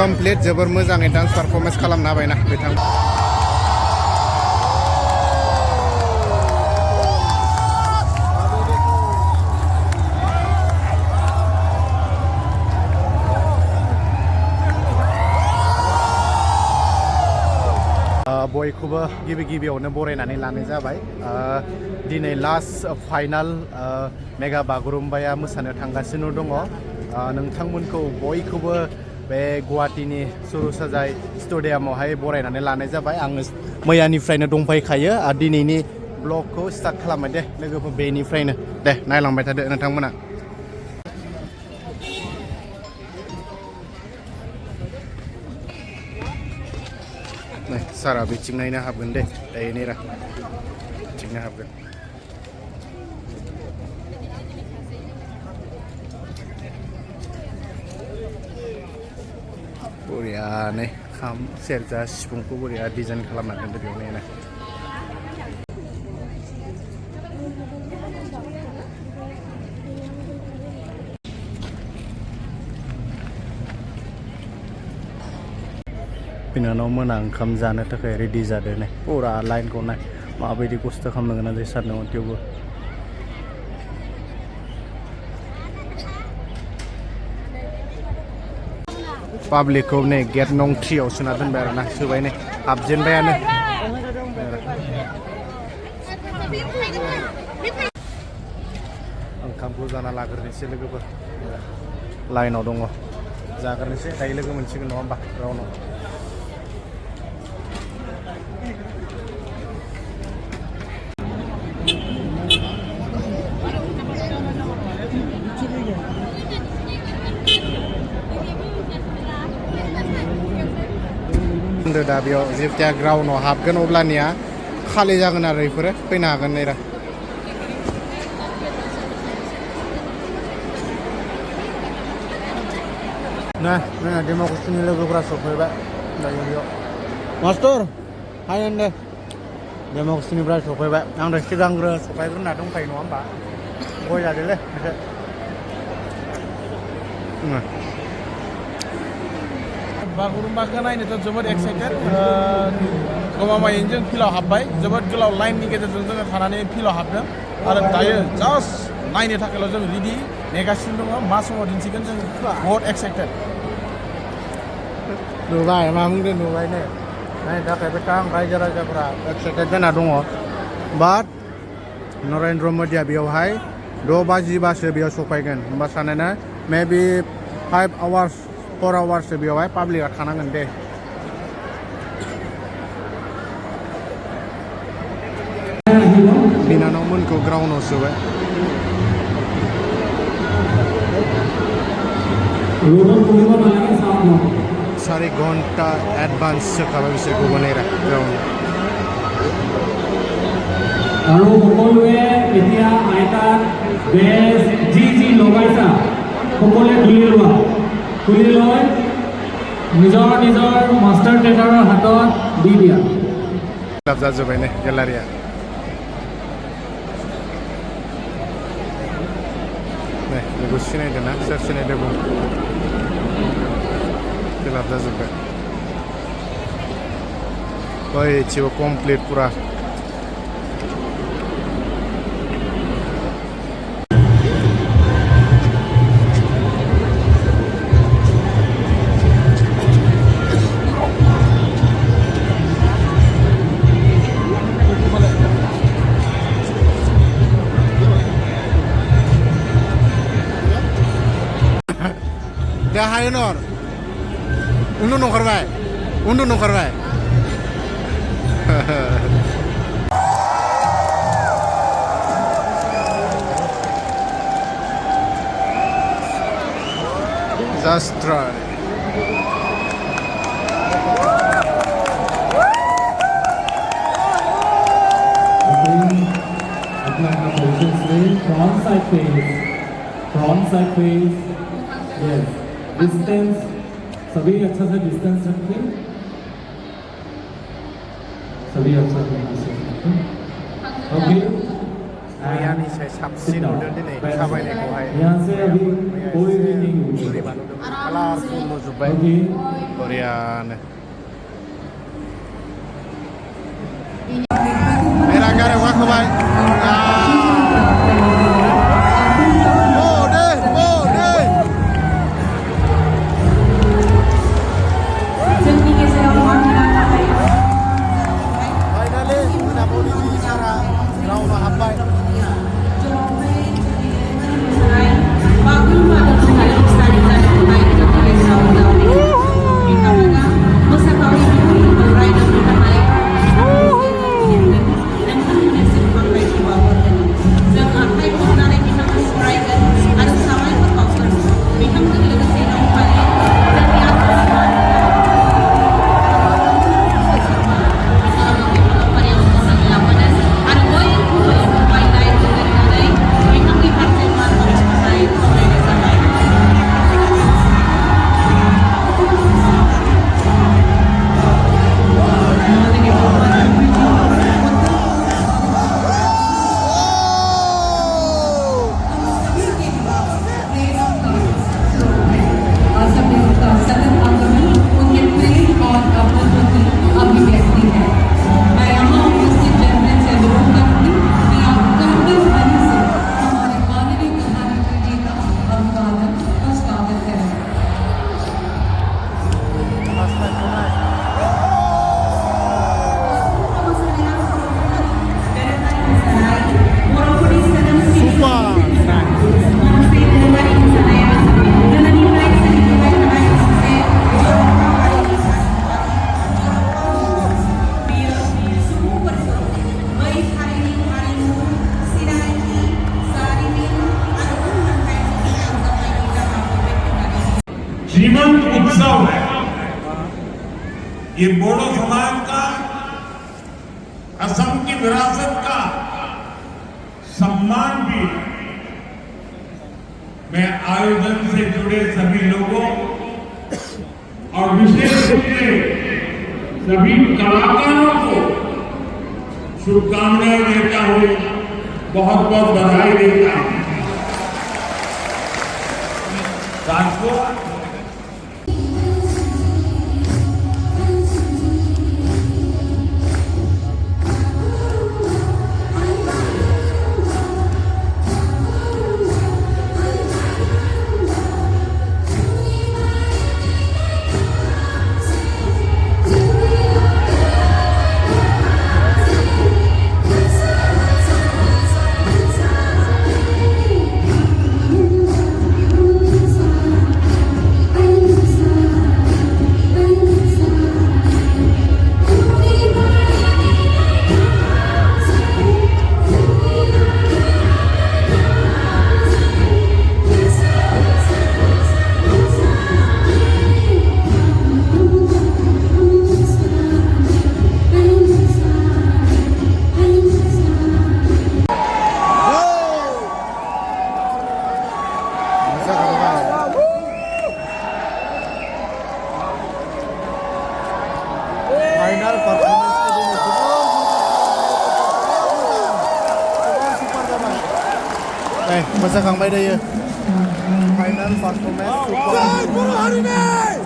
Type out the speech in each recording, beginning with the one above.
Complete जोबोर मोजाङै dance performance खालामना होबायना बिथां बयखौबो गिबियावनो बरायनानै लानाय जाबाय दिनै लास्ट फाइनाल मेगा बागुरुम्बाया मोसानो थांगासिनो दङ नोंथांमोनखौ बयखौबो बे गुवाहाटीनि सुरुसाजाय स्टेडियामावहाय बरायनानै लानाय जाबाय आङो मैयानिफ्रायनो दंफायखायो आरो दिनैनि ब्लगखौ स्टार्ट खालामबाय दे लोगोफोर बेनिफ्रायनो दे नायलांबाय थादो नोंथांमोना सारा बिथिंनायनो हाबगोन दे दायो नेरा बिथिंनो हाबगोन बरियानो खाम सेरजा सिफुंखौ बरिया डिजाइन खालामना दोनदो बेयावनो बिनानाव मोना ओंखाम जानो थाखाय रेडि जादों नै पुरा लाइनखौ नाय माबायदि खस्थ' खालामनो गोनां जायो सारनाव थेवबो पाब्लिकखौ नै गेट नं 3 आव सोना दोनबाय आरोना सोबाय नै हाबजेनबायानो ओंखामखौ जाना लाग्रोनोसै लोगोफोर लाइनाव दङ जाग्रोनोसै दायो लोगो मोनसिगोन नङा होमबा रावनाव दा बेयाव जेब्ला ग्राउन्डआव हाबगोन अब्लानिया खालि जागोन आरो बेफोरो फैनो हागोन नै ना जोंना डेम'क्रेसिनि लोगोफोरा सफैबाय दायो बेयाव मास्टर हाय होनदो डेम'क्रेसिनिफ्राय सफैबाय आं दा सिगांग्रो सफैग्रोना दंखायो नङा होमबा गय जादोलै एसे बागुरुम्बाखौ नायनोथ' जोबोद एक्साइटेड गमामायैनो जों फिल्डआव हाबबाय जोबोद गोलाव लाइननि गेजेरजों जोङो थानानै फिल्डआव हाबदों आरो दायो जास्ट नायनो थाखायल' जों रेडि नेगासिनो दङ मा समाव दिन्थिगोन जों बहुत एक्साइटेड नुबाय मा बुंदों नुबाय नै नायनो थाखाय बे आं रायजो राजाफोरा एक्साइटेड जाना दङ बाट नरेन्द्र मदिया बेयावहाय 6 बाजिबासो बेयाव सफैगोन होमबा सानोना मेबि 5 आवार्स 4 आवार्ससो बेयावहाय पाब्लिकआ थानांगोन दे बिनानावमोनखौ ग्राउन्डआव सोबाय 4 घन्टा एडभान्स सोखाबाय बिसोरखौबो नेरा ग्राउन्डआव আৰু সকলোৱে এতিয়া আইতাক বেজ যি লগাইছা সকলোৱে খুলি লৈ নিজৰ মাষ্টাৰ ট্ৰেইনাৰৰ হাতত দি দিয়া जाजोब्बाय ने गेलारिया नै लोगो सिनायदों ना सोर सिनायदों बुं फिलाप जाजोब्बाय ओइथिबो कमप्लिट पुरा दा हायनर उन्दु नंखारबाय Just try. Front side face. Yes. Distance. सभी अच्छा से डिस्टेंस रखें सभी अच्छा से ओके Riani saya साबसिन नुदों दिनै थाबायनायखौहाय यहाँ से अभी कोई भी नहीं बोरैबा नुदों कालारफुल नुजोब्बाय ओके बरियानो मेरा गारियाव गाखोबाय जीवंत उत्सव है ये बोडो समाज का असम की विरासत का सम्मान भी है मैं आयोजन से जुड़े सभी लोगों और विशेष रूप से सभी कलाकारों को शुभकामनाएं देता हूं बहुत बहुत बधाई देता हूं साथियों फाइनल परफॉर्मेंस के दिन सुपर जाबाय मोसाखांबाय दायो फाइनल परफॉर्मेंस सुपर बर' हारिनि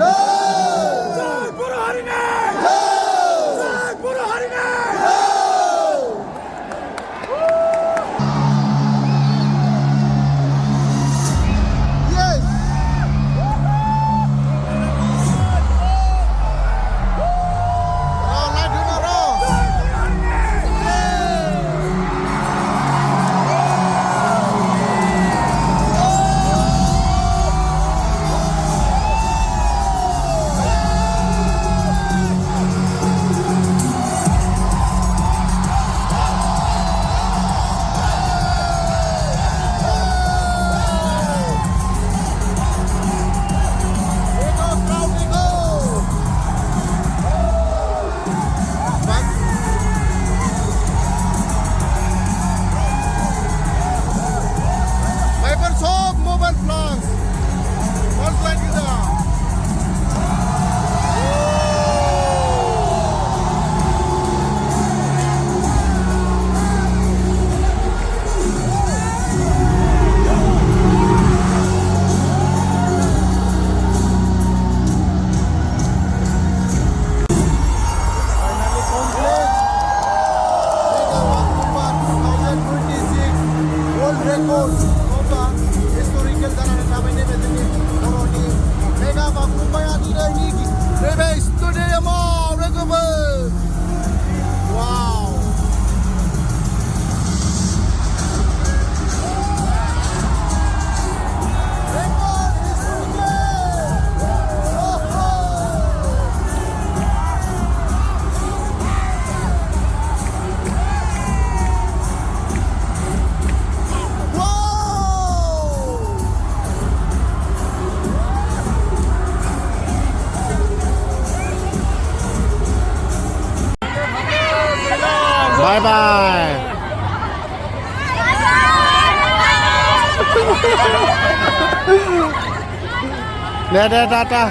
जय बर' हारिनि जय बर' हारिनि ายเดี๋ยวตา